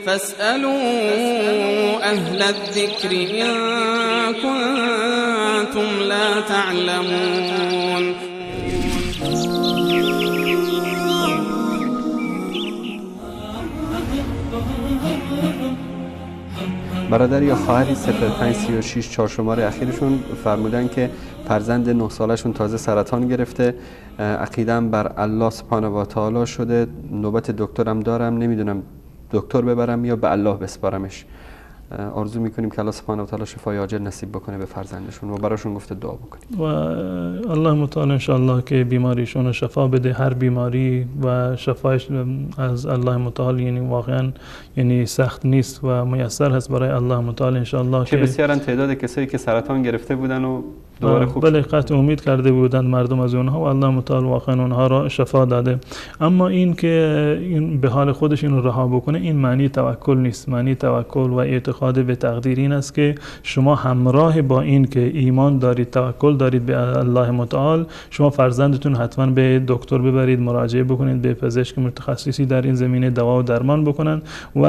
فاسألوا أهل الذكر إن كنتم لا تعلمون. برادر یا خواهری 0536 4 شماره اخیرشون فرمودن که فرزند 9 سالشون تازه سرطان گرفته، عقیدم بر الله سبحانه و تعالی شده، نوبت دکترم دارم، نمیدونم دکتر ببرم یا به الله بسپارمش. آرزو میکنیم که الله سبحانه و تعالی شفای عاجل نصیب بکنه به فرزندشون و براشون گفته دعا بکنیم و الله متعال ان شاء الله که بیماریشون شفا بده. هر بیماری و شفایش از الله متعال یعنی واقعا یعنی سخت نیست و میسر هست برای الله متعال ان شاء الله. چه بسیارن تعداد کسایی که سرطان گرفته بودن و دوباره خوب بله قطع امید کرده بودند مردم از اونها و الله متعال واقعا اونها را شفا داده. اما این که این به حال خودش اینو رها بکنه این معنی توکل نیست. معنی توکل و اعتقاد به تقدیر این است که شما همراه با این که ایمان دارید، توکل دارید به الله متعال، شما فرزندتون حتما به دکتر ببرید، مراجعه بکنید به پزشک متخصصی در این زمینه، دوا و درمان بکنن و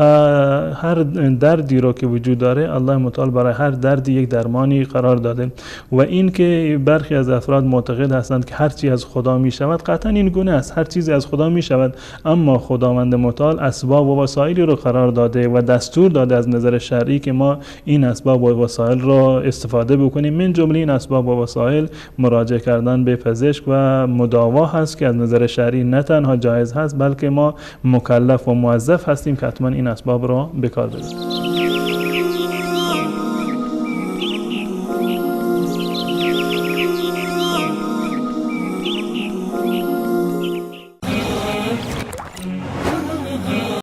هر دردی را که وجود داره الله متعال برای هر دردی یک درمانی قرار داده. و این که برخی از افراد معتقد هستند که هر چیز از خدا می شود، قطعا این گونه است. هر چیزی از خدا می شود، اما خداوند متعال اسباب و وسایلی رو قرار داده و دستور داده از نظر شرعی که ما این اسباب و وسایل را استفاده بکنیم. من جمله این اسباب و وسایل مراجعه کردن به پزشک و مداوا هست که از نظر شرعی نه تنها جایز هست بلکه ما مکلف و موظف هستیم که حتما این اسباب را به کار ببریم.